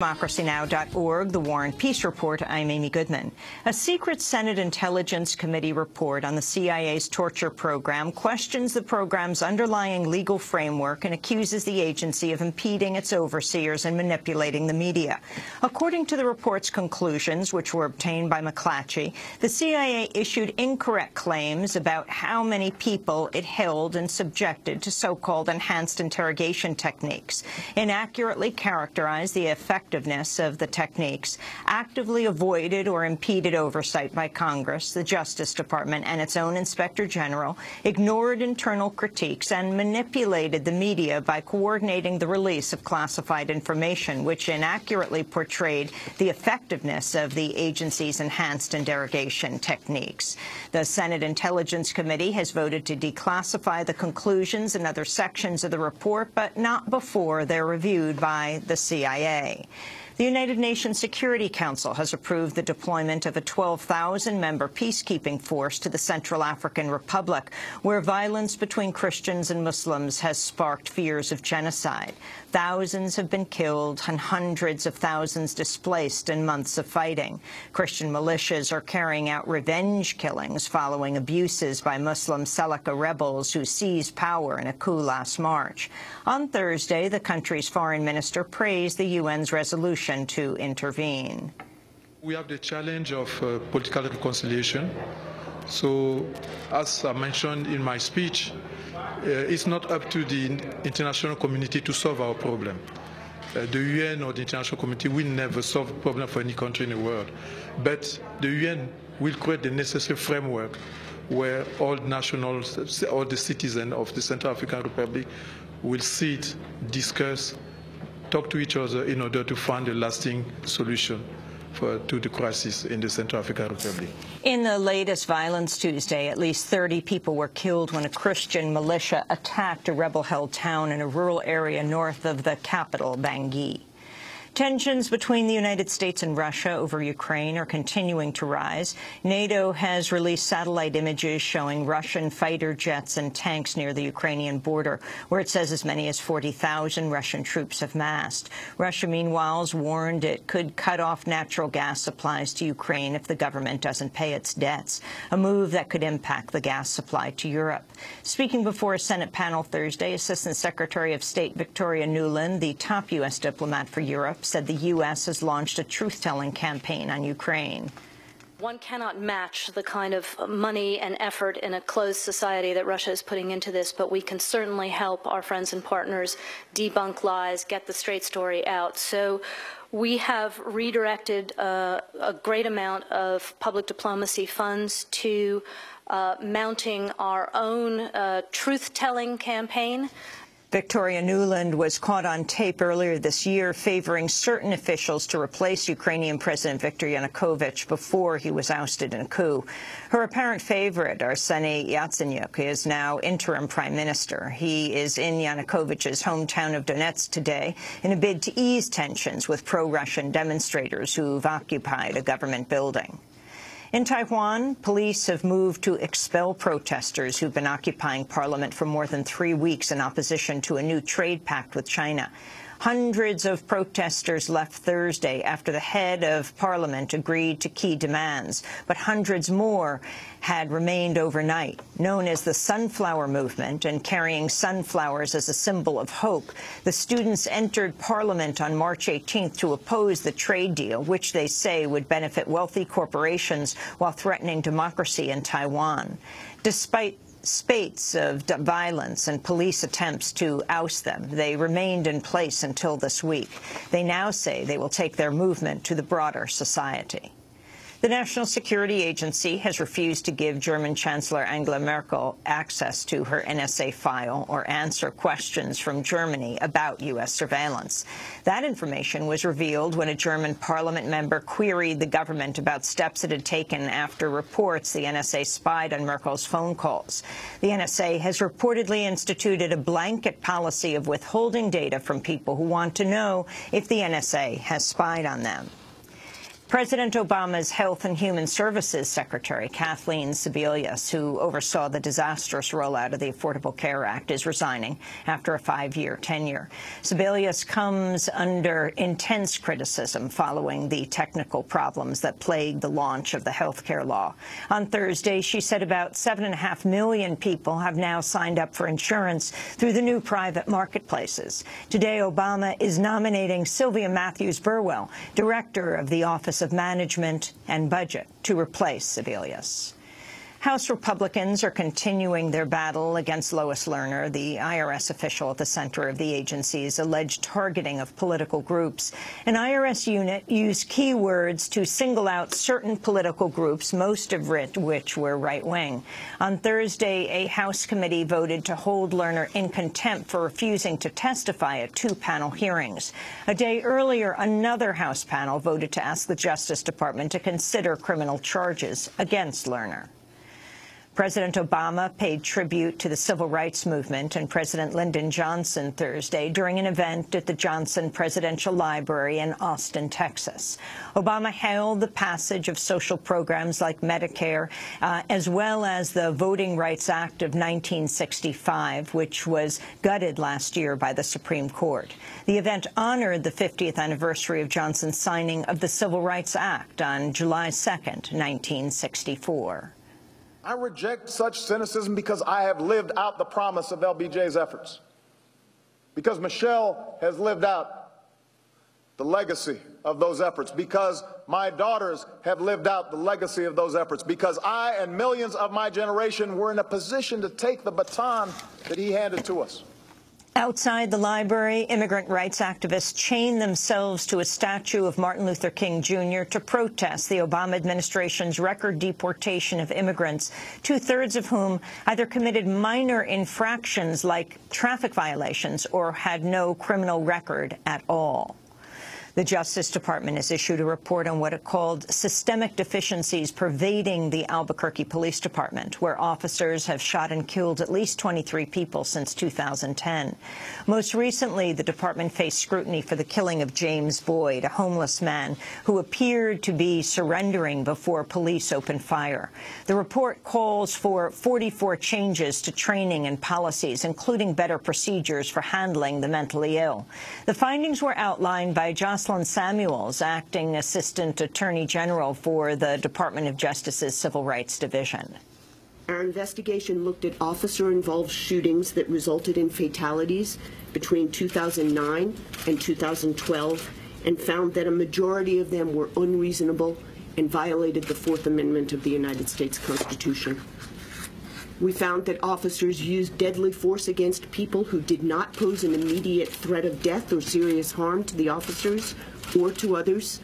DemocracyNow.org, The War and Peace Report. I'm Amy Goodman. A secret Senate Intelligence Committee report on the CIA's torture program questions the program's underlying legal framework and accuses the agency of impeding its overseers and manipulating the media. According to the report's conclusions, which were obtained by McClatchy, the CIA issued incorrect claims about how many people it held and subjected to so-called enhanced interrogation techniques, inaccurately characterized the effectiveness of the techniques, actively avoided or impeded oversight by Congress, the Justice Department, and its own Inspector General, ignored internal critiques, and manipulated the media by coordinating the release of classified information, which inaccurately portrayed the effectiveness of the agency's enhanced interrogation techniques. The Senate Intelligence Committee has voted to declassify the conclusions and other sections of the report, but not before they're reviewed by the CIA. The United Nations Security Council has approved the deployment of a 12,000-member peacekeeping force to the Central African Republic, where violence between Christians and Muslims has sparked fears of genocide. Thousands have been killed and hundreds of thousands displaced in months of fighting. Christian militias are carrying out revenge killings following abuses by Muslim Seleka rebels who seized power in a coup last March. On Thursday, the country's foreign minister praised the UN's resolution to intervene. We have the challenge of political reconciliation. So, as I mentioned in my speech, it's not up to the international community to solve our problem. The UN or the international community will never solve a problem for any country in the world. But the UN will create the necessary framework where all nationals, all the citizens of the Central African Republic will sit, discuss, talk to each other in order to find a lasting solution to the crisis in the Central African Republic. In the latest violence Tuesday, at least 30 people were killed when a Christian militia attacked a rebel-held town in a rural area north of the capital, Bangui. Tensions between the United States and Russia over Ukraine are continuing to rise. NATO has released satellite images showing Russian fighter jets and tanks near the Ukrainian border, where it says as many as 40,000 Russian troops have massed. Russia, meanwhile, has warned it could cut off natural gas supplies to Ukraine if the government doesn't pay its debts, a move that could impact the gas supply to Europe. Speaking before a Senate panel Thursday, Assistant Secretary of State Victoria Nuland, the top U.S. diplomat for Europe, said the U.S. has launched a truth-telling campaign on Ukraine. One cannot match the kind of money and effort in a closed society that Russia is putting into this, but we can certainly help our friends and partners debunk lies, get the straight story out. So we have redirected a great amount of public diplomacy funds to mounting our own truth-telling campaign. Victoria Nuland was caught on tape earlier this year favoring certain officials to replace Ukrainian President Viktor Yanukovych before he was ousted in a coup. Her apparent favorite, Arseniy Yatsenyuk, is now interim prime minister. He is in Yanukovych's hometown of Donetsk today in a bid to ease tensions with pro-Russian demonstrators who've occupied a government building. In Taiwan, police have moved to expel protesters who've been occupying parliament for more than 3 weeks in opposition to a new trade pact with China. Hundreds of protesters left Thursday after the head of parliament agreed to key demands, but hundreds more had remained overnight. Known as the Sunflower Movement and carrying sunflowers as a symbol of hope, the students entered parliament on March 18th to oppose the trade deal, which they say would benefit wealthy corporations while threatening democracy in Taiwan. Despite spates of violence and police attempts to oust them, they remained in place until this week. They now say they will take their movement to the broader society. The National Security Agency has refused to give German Chancellor Angela Merkel access to her NSA file or answer questions from Germany about U.S. surveillance. That information was revealed when a German parliament member queried the government about steps it had taken after reports the NSA spied on Merkel's phone calls. The NSA has reportedly instituted a blanket policy of withholding data from people who want to know if the NSA has spied on them. President Obama's Health and Human Services Secretary, Kathleen Sebelius, who oversaw the disastrous rollout of the Affordable Care Act, is resigning after a 5-year tenure. Sebelius comes under intense criticism following the technical problems that plagued the launch of the health care law. On Thursday, she said about 7.5 million people have now signed up for insurance through the new private marketplaces. Today, Obama is nominating Sylvia Matthews Burwell, director of the Office of Management and Budget, to replace Sebelius. House Republicans are continuing their battle against Lois Lerner, the IRS official at the center of the agency's alleged targeting of political groups. An IRS unit used keywords to single out certain political groups, most of which were right-wing. On Thursday, a House committee voted to hold Lerner in contempt for refusing to testify at 2 panel hearings. A day earlier, another House panel voted to ask the Justice Department to consider criminal charges against Lerner. President Obama paid tribute to the civil rights movement and President Lyndon Johnson Thursday during an event at the Johnson Presidential Library in Austin, Texas. Obama hailed the passage of social programs like Medicare, as well as the Voting Rights Act of 1965, which was gutted last year by the Supreme Court. The event honored the 50th anniversary of Johnson's signing of the Civil Rights Act on July 2nd, 1964. I reject such cynicism because I have lived out the promise of LBJ's efforts. Because Michelle has lived out the legacy of those efforts. Because my daughters have lived out the legacy of those efforts. Because I and millions of my generation were in a position to take the baton that he handed to us. Outside the library, immigrant rights activists chained themselves to a statue of Martin Luther King Jr. to protest the Obama administration's record deportation of immigrants, 2/3 of whom either committed minor infractions like traffic violations or had no criminal record at all. The Justice Department has issued a report on what it called systemic deficiencies pervading the Albuquerque Police Department, where officers have shot and killed at least 23 people since 2010. Most recently, the department faced scrutiny for the killing of James Boyd, a homeless man who appeared to be surrendering before police opened fire. The report calls for 44 changes to training and policies, including better procedures for handling the mentally ill. The findings were outlined by Jocelyn Samuels, Acting Assistant Attorney General for the Department of Justice's Civil Rights Division. Our investigation looked at officer-involved shootings that resulted in fatalities between 2009 and 2012 and found that a majority of them were unreasonable and violated the Fourth Amendment of the United States Constitution. We found that officers used deadly force against people who did not pose an immediate threat of death or serious harm to the officers or to others,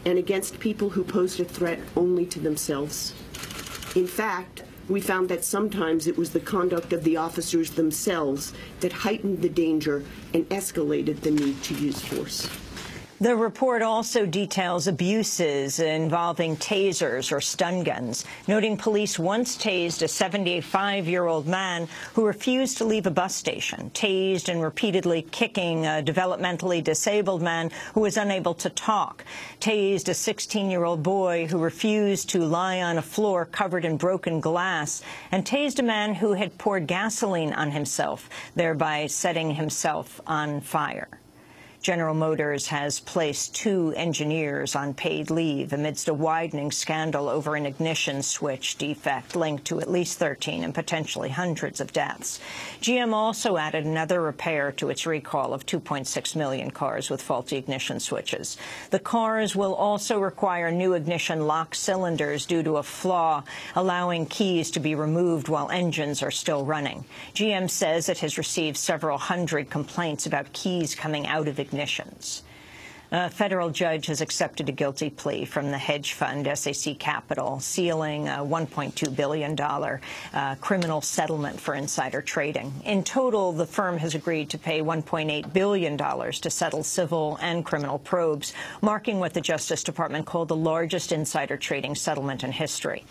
and against people who posed a threat only to themselves. In fact, we found that sometimes it was the conduct of the officers themselves that heightened the danger and escalated the need to use force. The report also details abuses involving tasers or stun guns, noting police once tased a 75-year-old man who refused to leave a bus station, tased and repeatedly kicking a developmentally disabled man who was unable to talk, tased a 16-year-old boy who refused to lie on a floor covered in broken glass, and tased a man who had poured gasoline on himself, thereby setting himself on fire. General Motors has placed 2 engineers on paid leave amidst a widening scandal over an ignition switch defect linked to at least 13 and potentially hundreds of deaths. GM also added another repair to its recall of 2.6 million cars with faulty ignition switches. The cars will also require new ignition lock cylinders due to a flaw, allowing keys to be removed while engines are still running. GM says it has received several hundred complaints about keys coming out of ignitions. A federal judge has accepted a guilty plea from the hedge fund SAC Capital, sealing a $1.2 billion criminal settlement for insider trading. In total, the firm has agreed to pay $1.8 billion to settle civil and criminal probes, marking what the Justice Department called the largest insider trading settlement in history.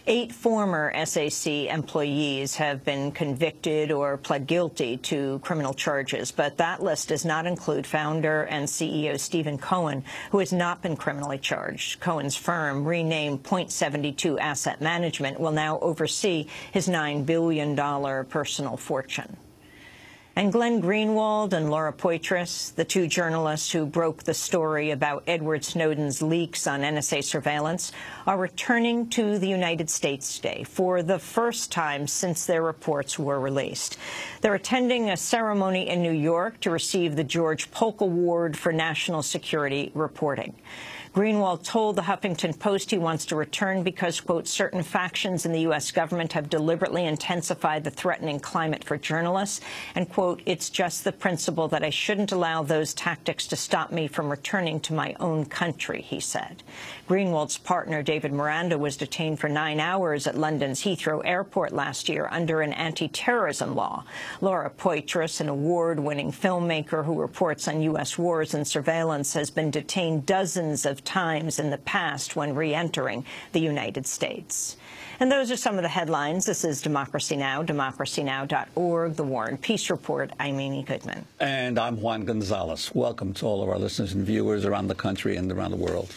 8 former SAC employees have been convicted or pled guilty to criminal charges, but that list does not include founder and CEO Stephen Cohen, who has not been criminally charged. Cohen's firm, renamed Point72 Asset Management, will now oversee his $9 billion personal fortune. And Glenn Greenwald and Laura Poitras, the 2 journalists who broke the story about Edward Snowden's leaks on NSA surveillance, are returning to the United States today for the first time since their reports were released. They're attending a ceremony in New York to receive the George Polk Award for National Security Reporting. Greenwald told the Huffington Post he wants to return because, quote, certain factions in the U.S. government have deliberately intensified the threatening climate for journalists, and, quote, it's just the principle that I shouldn't allow those tactics to stop me from returning to my own country, he said. Greenwald's partner, David Miranda, was detained for 9 hours at London's Heathrow Airport last year under an anti-terrorism law. Laura Poitras, an award-winning filmmaker who reports on U.S. wars and surveillance, has been detained dozens of times in the past when re-entering the United States. And those are some of the headlines. This is Democracy Now!, democracynow.org, The War and Peace Report. I'm Amy Goodman. And I'm Juan Gonzalez. Welcome to all of our listeners and viewers around the country and around the world.